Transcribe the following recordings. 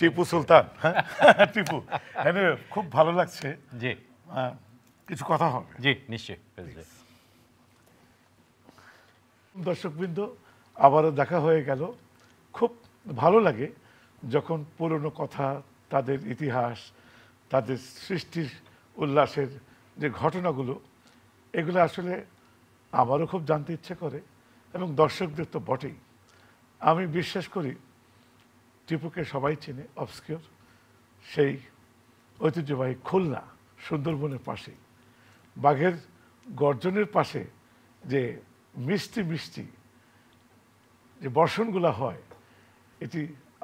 টিপু সুলতান। টিপু, খুব ভালো লাগছে। জি, কিছু কথা হবে। জি নিশ্চয়ই। দর্শকবৃন্দ, আবারও দেখা হয়ে গেল। খুব ভালো লাগে যখন পুরনো কথা, তাদের ইতিহাস, তাদের সৃষ্টির উল্লাসের যে ঘটনাগুলো, এগুলো আসলে আমারও খুব জানতে ইচ্ছে করে এবং দর্শকদের তো বটেই। আমি বিশ্বাস করি টিপুকে সবাই চেনে, অবস্কিওর সেই ঐতিহ্যবাহী খুলনা, সুন্দরবনের পাশেই, বাঘের গর্জনের পাশে যে মিষ্টি মিষ্টি যে বর্ষণগুলো হয়, এটি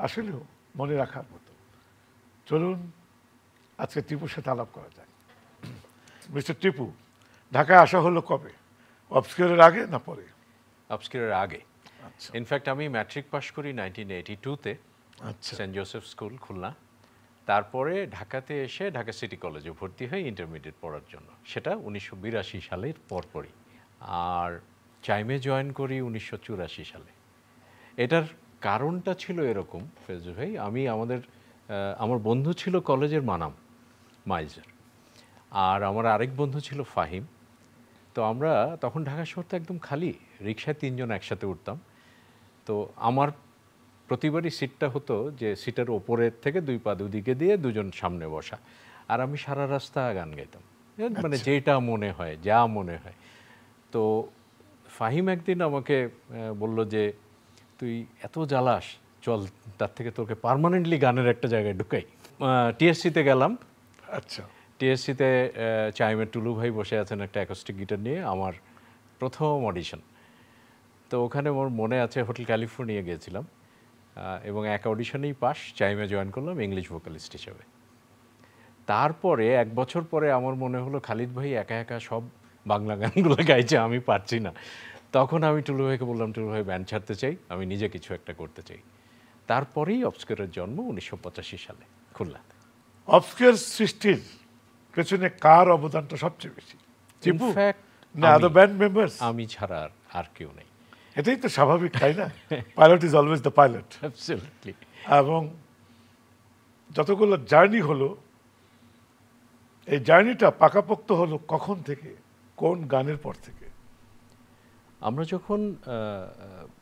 আসলেও মনে রাখার মতো। চলুন আজকে টিপুর সাথে আলাপ করা যায়। মিস্টার টিপু, ঢাকায় আসা হলো কবে? অবস্কিওরের আগে না পরে? অবস্কিওরের আগে। ইনফ্যাক্ট আমি ম্যাট্রিক পাস করি 1982-তে, সেন্ট জোসেফ স্কুল খুলনা। তারপরে ঢাকাতে এসে ঢাকা সিটি কলেজে ভর্তি হই ইন্টারমিডিয়েট পড়ার জন্য, সেটা 1982 সালের পরপরই। আর চাইমে জয়েন করি 1984 সালে। এটার কারণটা ছিল এরকম ফেজু ভাই, আমি আমার বন্ধু ছিল কলেজের মানাম মাইজার, আর আমার আরেক বন্ধু ছিল ফাহিম। তো আমরা তখন ঢাকা শহর তো একদম খালি, রিক্সায় 3 জন একসাথে উঠতাম। তো আমার প্রতিবারই সিটটা হতো যে সিটের ওপরের থেকে 2 পা দুদিকে দিয়ে 2 জন সামনে বসা, আর আমি সারা রাস্তা গান গাইতাম, মানে যেটা মনে হয়, যা মনে হয়। তো ফাহিম একদিন আমাকে বলল যে তুই এত জ্বালাস, চল তার থেকে তোকে পার্মানেন্টলি গানের একটা জায়গায় ঢুকাই। টিএসসিতে গেলাম। আচ্ছা। টিএসসিতে চাইমের টুলু ভাই বসে আছেন একটা অ্যাকোস্টিক গিটার নিয়ে, আমার প্রথম অডিশন। তো ওখানে আমার মনে আছে হোটেল ক্যালিফোর্নিয়া গিয়েছিলাম এবং এক অডিশনেই পাস, চাইমে জয়েন করলাম ইংলিশ ভোকালিস্ট হিসেবে। তারপরে 1 বছর পরে আমার মনে হলো খালিদ ভাই একা একা সব বাংলা গানগুলো গাইছে, আমি পারছি না। তখন আমি টুলু ভাইকে বললাম, টুলু ভাই ব্যান্ড ছাড়তে চাই, আমি নিজে কিছু একটা করতে চাই। তারপরেই অবস্কিওরের জন্ম 1985 সালে খুলনাতে। অবস্কিওর সৃষ্টির পেছনে কার অবদানটা সবচেয়ে বেশি? টিপু না আদার ব্যান্ড মেম্বারস? আমি ছাড়া আর কেউ নেই। এটাই তো স্বাভাবিক, তাই না? Pilot is always the pilot. Absolutely. এবং যতগুলো জার্নি হলো, এই জার্নিটা পাকাপোক্ত হলো কখন থেকে, কোন গানের পর থেকে? আমরা যখন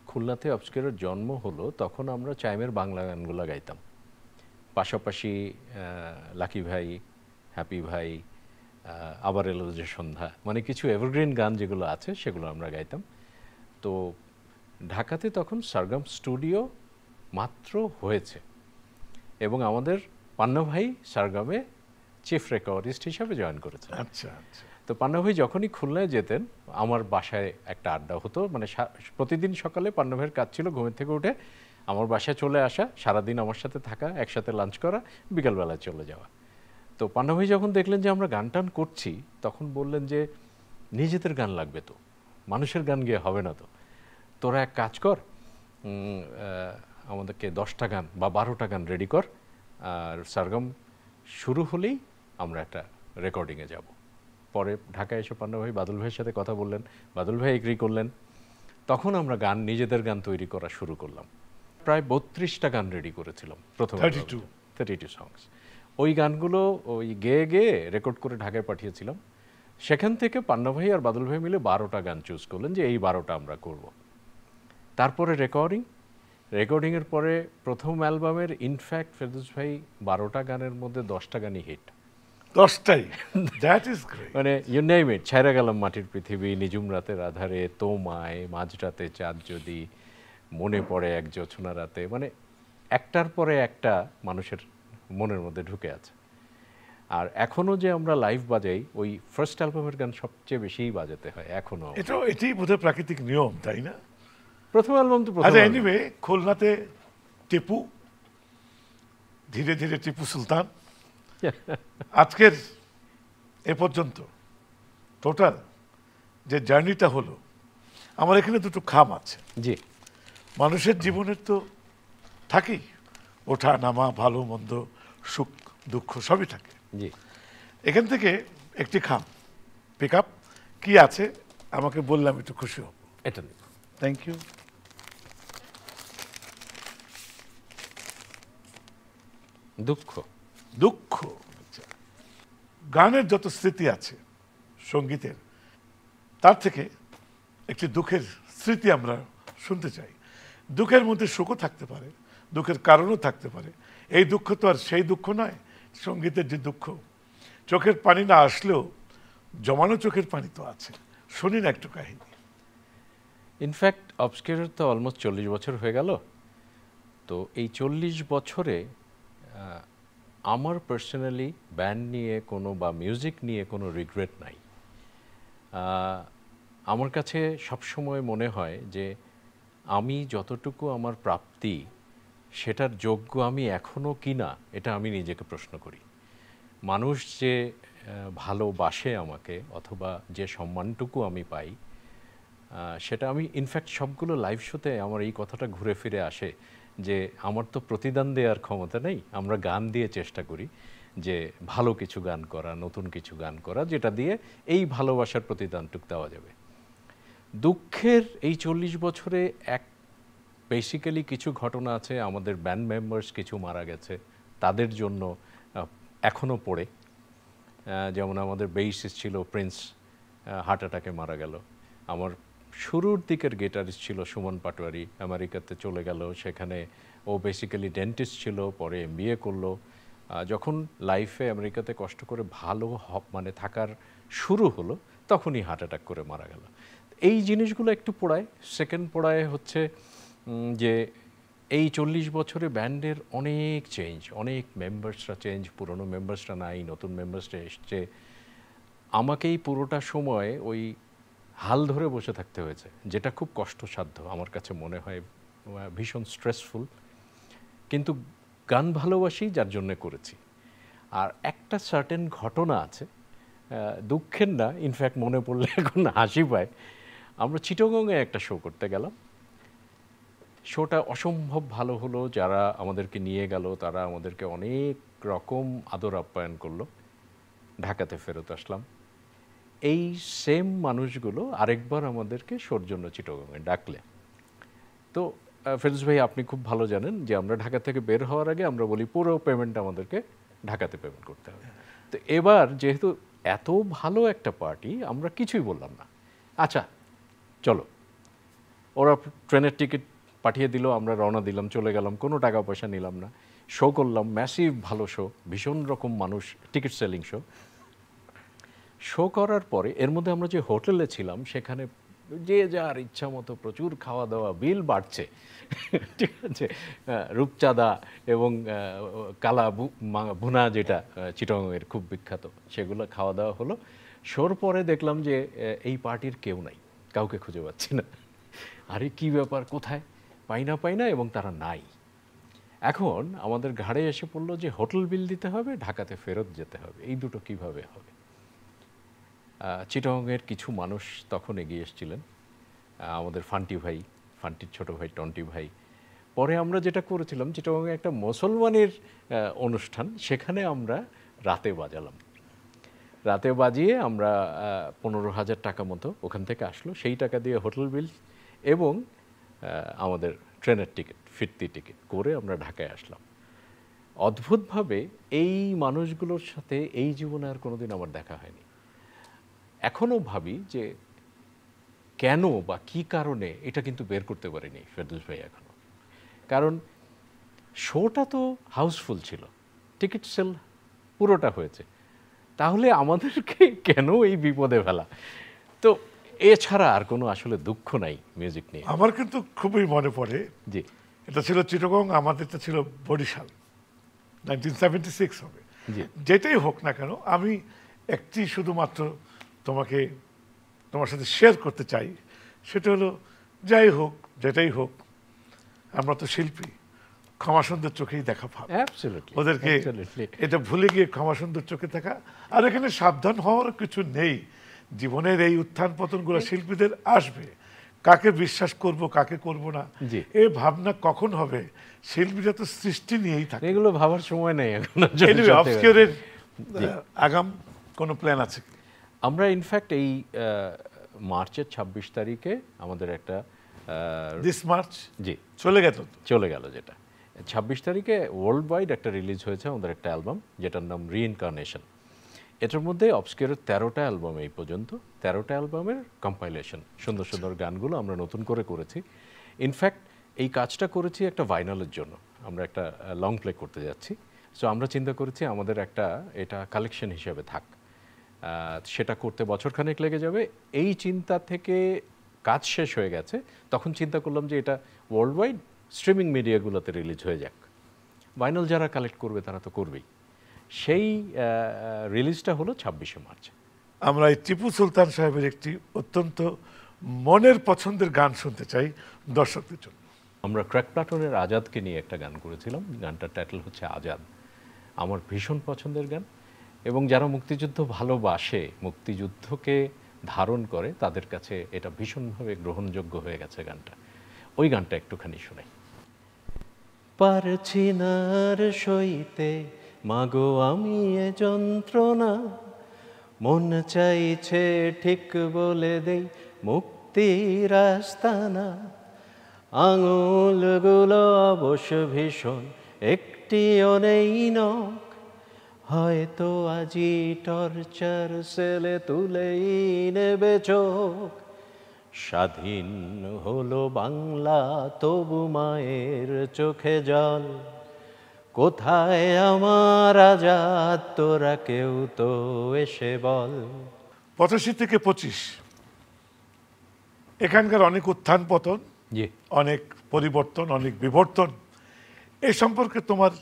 খুলনাতে অবস্কিওরের জন্ম হলো, তখন আমরা চাইমের বাংলা গানগুলো গাইতাম, পাশাপাশি লাকি ভাই, হ্যাপি ভাই, আবার এলো যে সন্ধ্যা, মানে কিছু এভারগ্রিন গান যেগুলো আছে সেগুলো আমরা গাইতাম। তো ঢাকাতে তখন সারগাম স্টুডিও মাত্র হয়েছে এবং আমাদের পান্না ভাই সারগামে চিফ রেকর্ডিস্ট হিসাবে জয়েন করেছে। আচ্ছা আচ্ছা। তো পান্না ভাই যখনই খুলনায় যেতেন, আমার বাসায় একটা আড্ডা হতো, মানে প্রতিদিন সকালে পান্না ভাইয়ের কাজ ছিল ঘুমের থেকে উঠে আমার বাসায় চলে আসা, সারাদিন আমার সাথে থাকা, একসাথে লাঞ্চ করা, বিকালবেলায় চলে যাওয়া। তো পান্না ভাই যখন দেখলেন যে আমরা গান টান করছি, তখন বললেন যে নিজেদের গান লাগবে, তো মানুষের গান গিয়ে হবে না, তো তোরা এক কাজ কর, আমাদেরকে 10টা গান বা 12টা গান রেডি কর, আর সারগাম শুরু হলেই আমরা একটা রেকর্ডিংয়ে যাব। পরে ঢাকায় এসে পান্না ভাই বাদল ভাইয়ের সাথে কথা বললেন, বাদল ভাই এগ্রি করলেন, তখন আমরা গান, নিজেদের গান তৈরি করা শুরু করলাম। প্রায় 32টা গান রেডি করেছিলাম প্রথম, 32 সংস। ওই গানগুলো ওই গেয়ে গেয়ে রেকর্ড করে ঢাকায় পাঠিয়েছিলাম। সেখান থেকে পান্না ভাই আর বাদল ভাই মিলে 12টা গান চুজ করলেন যে এই 12টা আমরা করব। তারপরে রেকর্ডিংয়ের পরে প্রথম অ্যালবামের ইনফ্যাক্ট ফেরদৌস ভাই 12টা গানের মধ্যে 10টা গানই হিট। 10টাই? That is great. মানে ইউ নেম ইট, ছাইরা গেলাম মাটির পৃথিবী, নিঝুম রাতের আধারে, তোমায়, মাঝরাতে চাঁদ যদি, মনে পড়ে এক জোছনা রাতে, মানে একটার পরে একটা মানুষের মনের মধ্যে ঢুকে আছে। আর এখনো যে আমরা লাইভ বাজাই, ওই ফার্স্ট অ্যালবামের গান সবচেয়ে বেশিই বাজাতে হয় এখনো। এটাই বোধহয় প্রাকৃতিক নিয়ম, তাই না? প্রথম অ্যালবাম তো প্রথম। আচ্ছা, এনিওয়ে, খুলনাতে টিপু, ধীরে ধীরে টিপু সুলতান, আজকের এ পর্যন্ত টোটাল যে জার্নিটা হলো, আমার এখানে দুটো খাম আছে। জি। মানুষের জীবনের তো থাকেই ওঠা নামা, ভালো মন্দ, সুখ দুঃখ সবই থাকে। জি। এখান থেকে একটি খাম পিক আপ কি আছে আমাকে বললাম, একটু খুশি হব। এটা থ্যাংক ইউ। দুঃখ। দুঃখ। আচ্ছা। গানের যত স্মৃতি আছে সঙ্গীতের, তার থেকে একটি দুঃখের স্মৃতি আমরা শুনতে চাই। দুঃখের মধ্যে সুখও থাকতে পারে, দুঃখের কারণও থাকতে পারে। এই দুঃখ তো আর সেই দুঃখ নয়, সঙ্গীতের যে দুঃখ, চোখের পানি না আসলেও জমানো চোখের পানি তো আছে। শুনি না একটু কাহিনী। ইনফ্যাক্ট অবস্কিউরের তো অলমোস্ট 40 বছর হয়ে গেল। তো এই 40 বছরে আমার পার্সোনালি ব্যান্ড নিয়ে কোনো বা মিউজিক নিয়ে কোনো রিগ্রেট নাই। আমার কাছে সবসময় মনে হয় যে আমি যতটুকু আমার প্রাপ্তি সেটার যোগ্য আমি এখনও কিনা, এটা আমি নিজেকে প্রশ্ন করি। মানুষ যে ভালোবাসে আমাকে অথবা যে সম্মানটুকু আমি পাই, সেটা আমি ইনফ্যাক্ট সবগুলো লাইভ শোতে আমার এই কথাটা ঘুরে ফিরে আসে যে আমার তো প্রতিদান দেওয়ার ক্ষমতা নেই। আমরা গান দিয়ে চেষ্টা করি যে ভালো কিছু গান করা, নতুন কিছু গান করা, যেটা দিয়ে এই ভালোবাসার প্রতিদানটুক দেওয়া যাবে। দুঃখের এই 40 বছরে বেসিক্যালি কিছু ঘটনা আছে। আমাদের ব্যান্ড মেম্বার্স কিছু মারা গেছে, তাদের জন্য এখনও পড়ে। যেমন আমাদের বেসিস্ট ছিল প্রিন্স, হার্ট অ্যাটাকে মারা গেল। আমার শুরুর দিকের গিটারিস্ট ছিল সুমন পাটোয়ারি, আমেরিকাতে চলে গেল। সেখানে ও বেসিক্যালি ডেন্টিস্ট ছিল, পরে MBA করলো। যখন লাইফে আমেরিকাতে কষ্ট করে ভালো মানে থাকার শুরু হলো, তখনই হার্ট অ্যাটাক করে মারা গেল। এই জিনিসগুলো একটু পোড়ায়। সেকেন্ড পোড়ায় হচ্ছে যে এই 40 বছরে ব্যান্ডের অনেক চেঞ্জ, অনেক মেম্বার্সরা চেঞ্জ, পুরনো মেম্বার্সরা নাই, নতুন মেম্বার্সরা এসছে। আমাকেই পুরোটা সময় ওই হাল ধরে বসে থাকতে হয়েছে, যেটা খুব কষ্টসাধ্য আমার কাছে মনে হয়, ভীষণ স্ট্রেসফুল। কিন্তু গান ভালোবাসি, যার জন্য করেছি। আর একটা সার্টেন ঘটনা আছে, দুঃখের না, ইনফ্যাক্ট মনে পড়লে এখন হাসি পায়। আমরা চিটাগংয়ে একটা শো করতে গেলাম। শোটা অসম্ভব ভালো হলো। যারা আমাদেরকে নিয়ে গেল তারা আমাদেরকে অনেক রকম আদর আপ্যায়ন করলো। ঢাকাতে ফেরত আসলাম। এই সেম মানুষগুলো আরেকবার আমাদেরকে শোর জন্য চিটাগংয়ে ডাকলে। তো ফেরদৌস ভাই, আপনি খুব ভালো জানেন যে আমরা ঢাকা থেকে বের হওয়ার আগে আমরা বলি পুরো পেমেন্ট আমাদেরকে ঢাকাতে পেমেন্ট করতে হবে। তো এবার যেহেতু এত ভালো একটা পার্টি, আমরা কিছুই বললাম না, আচ্ছা চলো। ওরা ট্রেনের টিকিট পাঠিয়ে দিল, আমরা রওনা দিলাম, চলে গেলাম, কোনো টাকা পয়সা নিলাম না। শো করলাম, ম্যাসিভ ভালো শো, ভীষণ রকম মানুষ, টিকিট সেলিং শো। শো করার পরে এর মধ্যে আমরা যে হোটেলে ছিলাম সেখানে যে যার ইচ্ছা মতো প্রচুর খাওয়া দাওয়া, বিল বাড়ছে, ঠিক আছে। রূপচাঁদা এবং কালা ভুনা, যেটা চিটাগংয়ের খুব বিখ্যাত, সেগুলো খাওয়া দাওয়া হলো। শোর পরে দেখলাম যে এই পার্টির কেউ নাই, কাউকে খুঁজে পাচ্ছি না। আরে কি ব্যাপার, কোথায়, পাই না, এবং তারা নাই। এখন আমাদের ঘাড়ে এসে পড়লো যে হোটেল বিল দিতে হবে, ঢাকাতে ফেরত যেতে হবে, এই দুটো কিভাবে হবে। চিটাগংয়ের কিছু মানুষ তখন এগিয়ে এসেছিলেন, আমাদের ফান্টি ভাই, ফান্টির ছোট ভাই টন্টি ভাই। পরে আমরা যেটা করেছিলাম, চিটাগংয়ে একটা মুসলমানের অনুষ্ঠান, সেখানে আমরা রাতে বাজালাম। রাতে বাজিয়ে আমরা 15,000 টাকা মতো ওখান থেকে আসলো। সেই টাকা দিয়ে হোটেল বিল এবং আমাদের ট্রেনের টিকিট, ফিরতি টিকিট করে আমরা ঢাকায় আসলাম। অদ্ভুতভাবে এই মানুষগুলোর সাথে এই জীবনে আর কোনোদিন আমার দেখা হয়নি। এখনও ভাবি যে কেন বা কী কারণে, এটা কিন্তু বের করতে পারিনি ফেরদৌস ভাই এখনও। কারণ শোটা তো হাউসফুল ছিল, টিকিট সেল পুরোটা হয়েছে, তাহলে আমাদেরকে কেন এই বিপদে ফেলা। তো এছাড়া আর কোনো আসলে দুঃখ নাই মিউজিক নিয়ে। আমার কিন্তু খুবই মনে পড়ে, জি, এটা ছিল চিটাগং, আমাদেরটা ছিল বরিশাল, 1976 হবে। যেটাই হোক না কেন, আমি একটি শুধুমাত্র তোমার সাথে শেয়ার করতে চাই। সেটা হলো, যাই হোক যেটাই হোক, আমরা তো শিল্পী, ক্ষমাসুন্দর চোখেই দেখা ভাব। ওদেরকে এটা ভুলে গিয়ে ক্ষমাসুন্দর চোখে থাকা। আর এখানে সাবধান হওয়ার কিছু নেই। জীবনের এই উত্থান পতনগুলো শিল্পীদের আসবে, কাকে বিশ্বাস করব কাকে করব না, এই ভাবনা কখন হবে? শিল্পীরা তো সৃষ্টি নিয়েই থাকে, এগুলো ভাবার সময় নেই এখন। অবস্কিউরের আগাম কোনো প্ল্যান আছে? আমরা ইনফ্যাক্ট এই মার্চের 26 তারিখে আমাদের একটা দিস মার্চ জি চলে গেল, চলে গেল, যেটা তারিখে ওয়ার্ল্ড ওয়াইড একটা রিলিজ হয়েছে আমাদের একটা অ্যালবাম, যেটার নাম রিইনকার্নেশন। এটার মধ্যে অবস্কিউরের 13টা অ্যালবাম এই পর্যন্ত, 13টা অ্যালবামের কম্পাইলেশন, সুন্দর সুন্দর গানগুলো আমরা নতুন করে করেছি। ইনফ্যাক্ট এই কাজটা করেছি একটা ভাইনালের জন্য, আমরা একটা লং প্লে করতে যাচ্ছি। সো আমরা চিন্তা করেছি আমাদের একটা এটা কালেকশন হিসেবে থাক, সেটা করতে বছরখানেক লেগে যাবে। এই চিন্তা থেকে কাজ শেষ হয়ে গেছে, তখন চিন্তা করলাম যে এটা ওয়ার্ল্ড ওয়াইড স্ট্রিমিং মিডিয়াগুলোতে রিলিজ হয়ে যাক। ভাইনাল যারা কালেক্ট করবে তারা তো করবেই। সেই রিলিজটা হলো 26শে মার্চ। আমরা এই টিপু সুলতান সাহেবের একটি অত্যন্ত মনের পছন্দের গান শুনতে চাই দর্শকদের জন্য। আমরা ক্র্যাক প্লাটনের আজাদকে নিয়ে একটা গান করেছিলাম, গানটার টাইটেল হচ্ছে আজাদ। আমার ভীষণ পছন্দের গান, এবং যারা মুক্তিযুদ্ধ ভালোবাসে, মুক্তিযুদ্ধকে ধারণ করে, তাদের কাছে এটা ভীষণভাবে গ্রহণযোগ্য হয়ে গেছে গানটা। ওই গানটা একটুখানি শোনাই। পারছি না আর সইতে মাগো আমি এ যন্ত্রণা, মন চাইছে ঠিক বলে দেই মুক্তির আস্তানা, আঙুলগুলো অবশ্য ভীষণ একটিও নেই নখ, হয়তো আজি টর্চার সেলে তুলেই নেবে চোখ, স্বাধীন হলো বাংলা তবু মায়ের চোখে জল, কোথায় আমার আজাদ তোরা কেউ তো এসে বল। 85 থেকে 25 এখানকার অনেক উত্থান পতন, অনেক পরিবর্তন, অনেক বিবর্তন, এই সম্পর্কে তোমার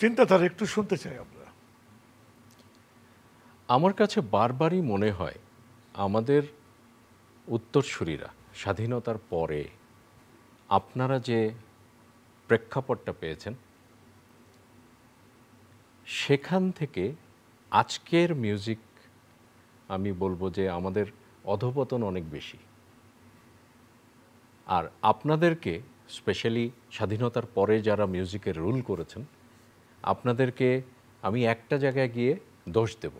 চিন্তাধারা একটু শুনতে চাই আমরা। আমার কাছে বারবারই মনে হয় আমাদের উত্তরসূরিরা স্বাধীনতার পরে আপনারা যে প্রেক্ষাপটটা পেয়েছেন, সেখান থেকে আজকের মিউজিক আমি বলবো যে আমাদের অধঃপতন অনেক বেশি। আর আপনাদেরকে স্পেশালি স্বাধীনতার পরে যারা মিউজিকের রুল করেছেন, আপনাদেরকে আমি একটা জায়গায় গিয়ে দোষ দেব,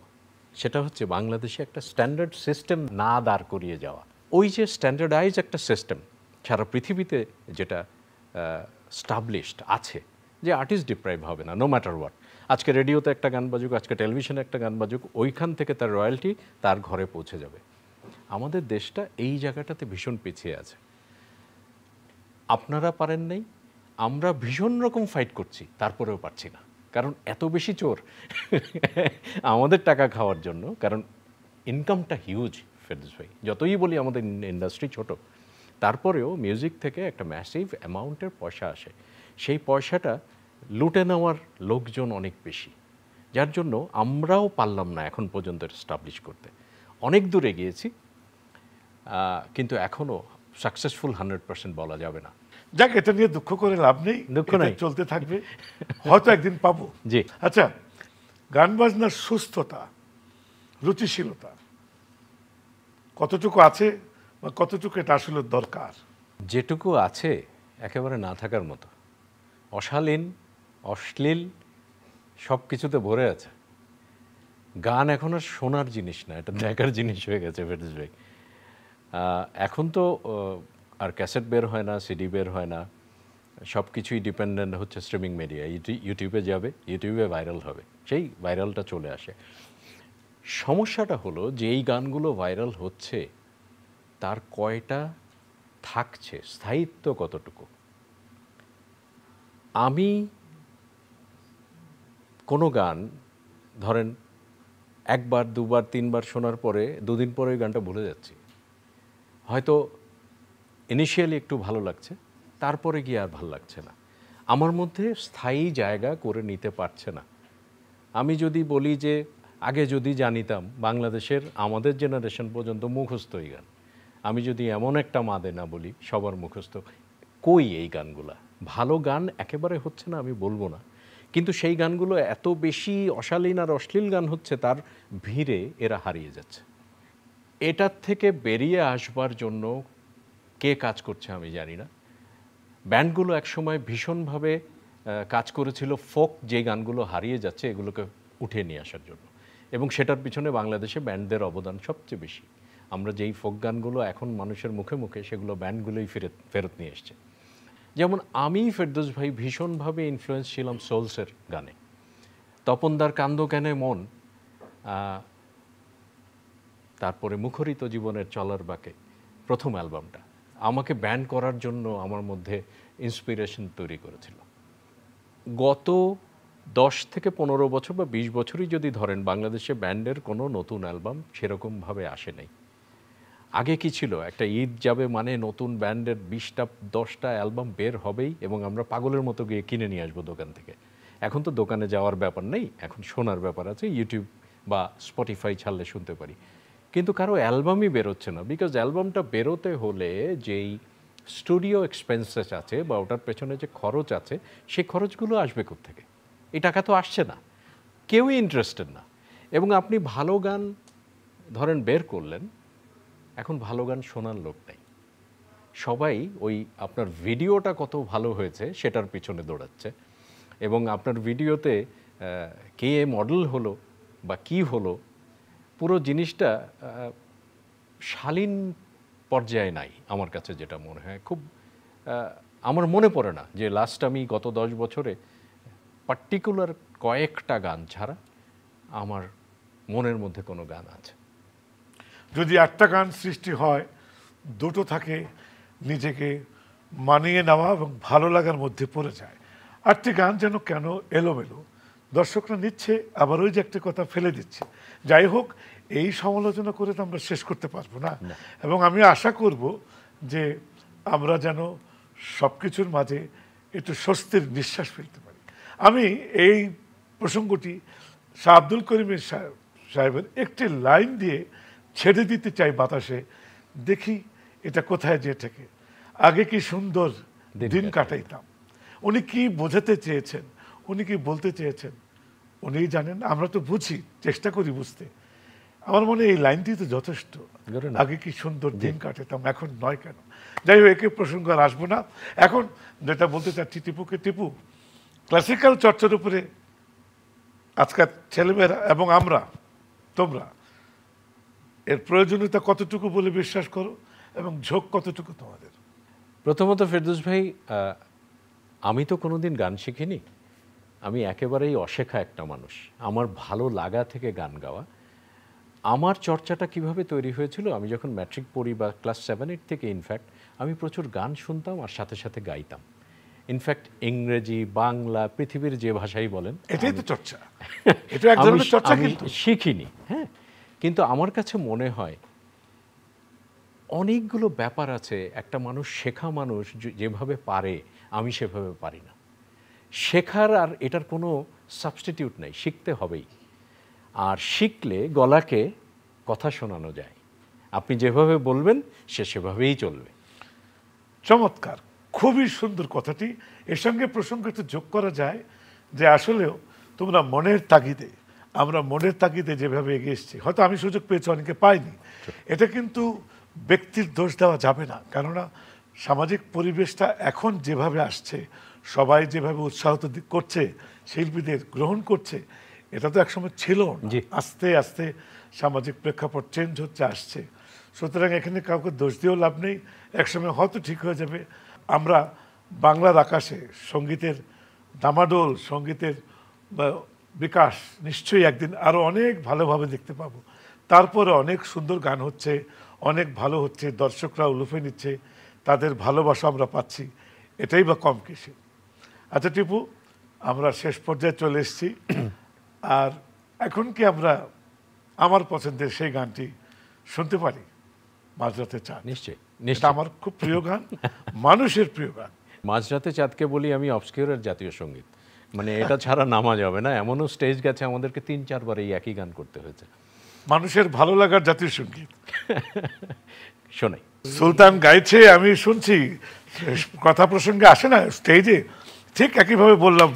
সেটা হচ্ছে বাংলাদেশে একটা স্ট্যান্ডার্ড সিস্টেম না দাঁড় করিয়ে যাওয়া। ওই যে স্ট্যান্ডার্ডাইজ একটা সিস্টেম সারা পৃথিবীতে যেটা স্টাবলিশড আছে, যে আর্টিস্ট ডিপ্রাইভ হবে না নো ম্যাটার হোয়াট। আজকে রেডিওতে একটা গান বাজুক, আজকে টেলিভিশনে একটা গান বাজুক, ওইখান থেকে তার রয়্যালটি তার ঘরে পৌঁছে যাবে। আমাদের দেশটা এই জায়গাটাতে ভীষণ পিছিয়ে আছে। আপনারা পারেন নাই, আমরা ভীষণ রকম ফাইট করছি, তারপরেও পারছি না, কারণ এত বেশি চোর আমাদের টাকা খাওয়ার জন্য। কারণ ইনকামটা হিউজ ফেরদৌস ভাই, যতই বলি আমাদের ইন্ডাস্ট্রি ছোট, তারপরেও মিউজিক থেকে একটা ম্যাসিভ অ্যামাউন্টের পয়সা আসে। সেই পয়সাটা লুটে নেওয়ার লোকজন অনেক বেশি, যার জন্য আমরাও পারলাম না এখন পর্যন্ত এস্টাবলিশ করতে। অনেক দূরে গিয়েছি, কিন্তু এখনও সাকসেসফুল 100% বলা যাবে না। যাক, এটা নিয়ে দুঃখ করে লাভ নেই, দুঃখ নাই, চলতে থাকবে, হয়তো একদিন পাবো। জি। আচ্ছা, গান বাজনার সুস্থতা, রুচিশীলতা কতটুকু আছে বা কতটুকু এটা আসলে দরকার? যেটুকু আছে একেবারে না থাকার মতো, অশালীন অশ্লীল সব কিছুতে ভরে আছে। গান এখন আর শোনার জিনিস না, এটা দেখার জিনিস হয়ে গেছে ফেরদৌস ভাই। এখন তো আর ক্যাসেট বের হয় না, সিডি বের হয় না, সব কিছুই ডিপেন্ডেন্ট হচ্ছে স্ট্রিমিং মিডিয়া। ইউটিউবে যাবে, ইউটিউবে ভাইরাল হবে, সেই ভাইরালটা চলে আসে। সমস্যাটা হলো যে এই গানগুলো ভাইরাল হচ্ছে, তার কয়টা থাকছে, স্থায়িত্ব কতটুকু। আমি কোনো গান ধরেন একবার দুবার তিনবার শোনার পরে দুদিন পরে ওই গানটা ভুলে যাচ্ছি। হয়তো ইনিশিয়ালি একটু ভালো লাগছে, তারপরে গিয়ে আর ভালো লাগছে না, আমার মধ্যে স্থায়ী জায়গা করে নিতে পারছে না। আমি যদি বলি যে আগে যদি জানিতাম, বাংলাদেশের আমাদের জেনারেশন পর্যন্ত মুখস্থ এই গান। আমি যদি এমন একটা মাদে না বলি সবার মুখস্থ, কই এই গানগুলা? ভালো গান একেবারে হচ্ছে না আমি বলবো না, কিন্তু সেই গানগুলো এত বেশি অশালীন আর অশ্লীল গান হচ্ছে, তার ভিড়ে এরা হারিয়ে যাচ্ছে। এটার থেকে বেরিয়ে আসবার জন্য কে কাজ করছে আমি জানি না। ব্যান্ডগুলো একসময় ভীষণভাবে কাজ করেছিল ফোক যে গানগুলো হারিয়ে যাচ্ছে এগুলোকে উঠিয়ে নিয়ে আসার জন্য, এবং সেটার পিছনে বাংলাদেশে ব্যান্ডদের অবদান সবচেয়ে বেশি। আমরা যেই ফোক গানগুলো এখন মানুষের মুখে মুখে, সেগুলো ব্যান্ডগুলোই ফেরত নিয়ে এসছে। যেমন আমি ফেরদৌস ভাই ভীষণভাবে ইনফ্লুয়েন্স ছিলাম সোলসের গানে। তপনদার কান্দ কেনে মন, তারপরে মুখরিত জীবনের চলার বাঁকে প্রথম অ্যালবামটা আমাকে ব্যান্ড করার জন্য আমার মধ্যে ইন্সপিরেশন তৈরি করেছিল। গত 10 থেকে 15 বছর বা 20 বছরই যদি ধরেন, বাংলাদেশে ব্যান্ডের কোনো নতুন অ্যালবাম সেরকমভাবে আসে নাই। আগে কি ছিল, একটা ঈদ যাবে মানে নতুন ব্যান্ডের 20টা 10টা অ্যালবাম বের হবেই এবং আমরা পাগলের মতো গিয়ে কিনে নিয়ে আসবো দোকান থেকে। এখন তো দোকানে যাওয়ার ব্যাপার নেই, এখন শোনার ব্যাপার আছে, ইউটিউব বা স্পটিফাই ছাড়লে শুনতে পারি। কিন্তু কারো অ্যালবামই বেরোচ্ছে না, বিকজ অ্যালবামটা বেরোতে হলে যেই স্টুডিও এক্সপেন্সেস আছে বা ওটার পেছনে যে খরচ আছে, সেই খরচগুলো আসবে কোত্থেকে? এই টাকা তো আসছে না, কেউই ইন্টারেস্টেড না। এবং আপনি ভালো গান ধরেন বের করলেন, এখন ভালো গান শোনার লোক নেই, সবাই ওই আপনার ভিডিওটা কত ভালো হয়েছে সেটার পিছনে দৌড়াচ্ছে। এবং আপনার ভিডিওতে কে মডেল হলো বা কি হলো, পুরো জিনিসটা শালীন পর্যায়ে নাই আমার কাছে, যেটা মনে হয়। খুব আমার মনে পড়ে না যে লাস্ট আমি গত 10 বছরে পার্টিকুলার কয়েকটা গান ছাড়া আমার মনের মধ্যে কোনো গান আছে। যদি একটা গান সৃষ্টি হয়, দুটো থাকে নিজেকে মানিয়ে নেওয়া এবং ভালো লাগার মধ্যে পড়ে যায়। আরটি গান যেন কেন এলোমেলো, দর্শকরা নিচ্ছে আবার ওই যে একটা কথা ফেলে দিচ্ছে। যাই হোক, এই সমালোচনা করে তো আমরা শেষ করতে পারবো না, এবং আমি আশা করব যে আমরা যেন সব কিছুর মাঝে একটু স্বস্তির নিঃশ্বাস ফেলতে পারি। আমি এই প্রসঙ্গটি শাহ আব্দুল করিমের সাহেবের একটি লাইন দিয়ে ছেড়ে দিতে চাই বাতাসে, দেখি এটা কোথায় যেয়ে থেকে। আগে কি সুন্দর দিন কাটাইতাম। উনি কি বোঝাতে চেয়েছেন, উনি কি বলতে চেয়েছেন উনিই জানেন, আমরা তো বুঝি, চেষ্টা করি বুঝতে। আমার মনে এই লাইনটি তো যথেষ্ট, আগে কি সুন্দর দিন কাটাতাম, এখন নয় কেন। যাই হোক, একে প্রসঙ্গ আর আসবো না। এখন যেটা বলতে চাচ্ছি টিপুকে, টিপু, ক্লাসিক্যাল চর্চার উপরে আজকাল ছেলেমেয়েরা এবং আমরা, তোমরা এর প্রয়োজনীয়তা কতটুকু বলে বিশ্বাস করো এবং ঝোঁক কতটুকু তোমাদের? প্রথমত ফেরদৌস ভাই, আমি তো কোনোদিন গান শিখিনি, আমি একেবারেই অশেখা একটা মানুষ। আমার ভালো লাগা থেকে গান গাওয়া। আমার চর্চাটা কিভাবে তৈরি হয়েছিল, আমি যখন ম্যাট্রিক পড়ি বা ক্লাস 7-8 থেকে ইনফ্যাক্ট আমি প্রচুর গান শুনতাম আর সাথে সাথে গাইতাম। ইনফ্যাক্ট ইংরেজি, বাংলা, পৃথিবীর যে ভাষাই বলেন, এটাই তো চর্চা, এটা এক ধরনের চর্চা। কিন্তু শিখিনি, হ্যাঁ, কিন্তু আমার কাছে মনে হয় অনেকগুলো ব্যাপার আছে, একটা মানুষ শেখা মানুষ যেভাবে পারে আমি সেভাবে পারি না। শেখার আর এটার কোনো সাবস্টিটিউট নেই, শিখতে হবেই। আর শিখলে গলাকে কথা শোনানো যায়, আপনি যেভাবে বলবেন সে সেভাবেই চলবে। চমৎকার, খুবই সুন্দর কথাটি। এর সঙ্গে প্রসঙ্গিত যোগ করা যায় যে আসলেও তোমরা মনের তাগিদে, আমরা মনের তাগিদে যেভাবে এগিয়ে এসেছি, হয়তো আমি সুযোগ পেয়েছি, অনেকে পাইনি, এটা কিন্তু ব্যক্তির দোষ দেওয়া যাবে না। কেননা সামাজিক পরিবেশটা এখন যেভাবে আসছে, সবাই যেভাবে উৎসাহ করছে, শিল্পীদের গ্রহণ করছে, এটা তো একসময় ছিল না। আস্তে আস্তে সামাজিক প্রেক্ষাপট চেঞ্জ হচ্ছে, আসছে। সুতরাং এখানে কাউকে দোষ দিয়েও লাভ নেই, একসময় হয়তো ঠিক হয়ে যাবে। আমরা বাংলার আকাশে সঙ্গীতের দামাডোল, সঙ্গীতের বিকাশ নিশ্চয়ই একদিন আরও অনেক ভালোভাবে দেখতে পাবো। তারপরে অনেক সুন্দর গান হচ্ছে, অনেক ভালো হচ্ছে, দর্শকরা উলুফে নিচ্ছে, তাদের ভালোবাসা আমরা পাচ্ছি, এটাই বা কম কিছু। আচ্ছা টিপু, আমরা শেষ পর্যায়ে চলে এসেছি, আর এখন কি আমরা আমার পছন্দের সেই গানটি শুনতে পারি? মাঝরাতে চাঁদ। নিশ্চয়ই, এটা আমার খুব প্রিয় গান, মানুষের প্রিয় গান। মাঝরাতে চাঁদকে বলি আমি অবস্কিউরের জাতীয় সঙ্গীত, মানে এটা ছাড়া নামা যাবে না। এমনও স্টেজ গেছে আমাদেরকে 3-4 বার এই একই গান করতে হয়েছে। মানুষের ভালো লাগার জাতীয় সঙ্গীত শোনাই। সুলতান গাইছে, আমি শুনছি, কথা প্রসঙ্গে আসে না স্টেজে, ঠিক একইভাবে বললাম,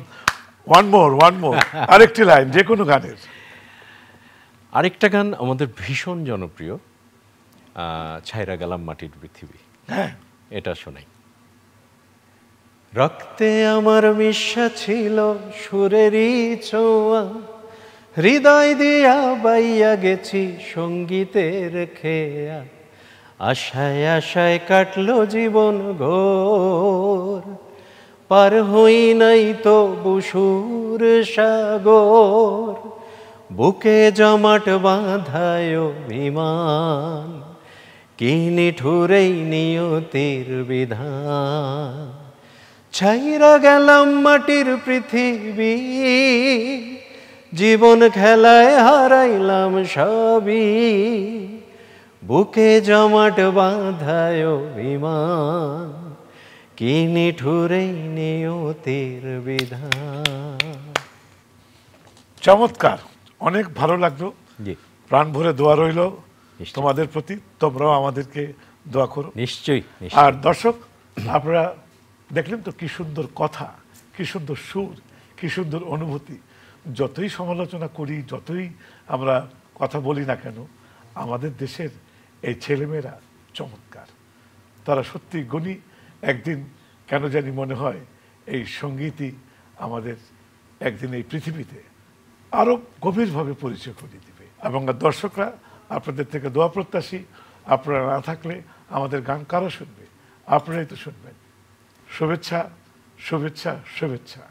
ওয়ান মোর আরেকটি লাইন যে কোনো গানের। আরেকটা গান আমাদের ভীষণ জনপ্রিয়, ছাইরা গেলাম মাটির পৃথিবী, হ্যাঁ, এটা শোনাই। রক্তে আমার মিশা ছিল সুরেরই ছোঁয়া, হৃদয় দিয়া বাইয়া গেছি সঙ্গীতের খেয়া, আশায় আশায় কাটলো জীবন ঘোর, পার হই নাই তো বুসুর সাগর, বুকে জমাট বাঁধায় বিমান, কি নিঠুরেই নিয়তির বিধান। ছাইরা গেলাম মাটির পৃথিবী, জীবন খেলায় হারাইলাম সবই, বুকে জমাট বাঁধায় বিমান, কি নিঠুরেই নিয়তির বিধান। চমৎকার, অনেক ভালো লাগলো। জি, প্রাণ ভরে দোয়া রইল নিশ্চয়ই। তোমাদের প্রতি, তোমরাও আমাদেরকে দোয়া করো। নিশ্চয়ই আর নিশ্চয়ই। দর্শক, আপনারা দেখলেন তো কি সুন্দর কথা, কি সুন্দর সুর, কি সুন্দর অনুভূতি। যতই সমালোচনা করি, যতই আমরা কথা বলি না কেন, আমাদের দেশের এই ছেলেমেয়েরা চমৎকার, তারা সত্যি গুণী। একদিন কেন জানি মনে হয় এই সঙ্গীতই আমাদের একদিন এই পৃথিবীতে আরো গভীরভাবে পরিচয় করিয়ে দিবে। এবং দর্শকরা আপনাদের থেকে দোয়া প্রত্যাশী। আপনারা না থাকলে আমাদের গান কারা শুনবে? আপনারাই তো শুনবেন। শুভেচ্ছা, শুভেচ্ছা, শুভেচ্ছা।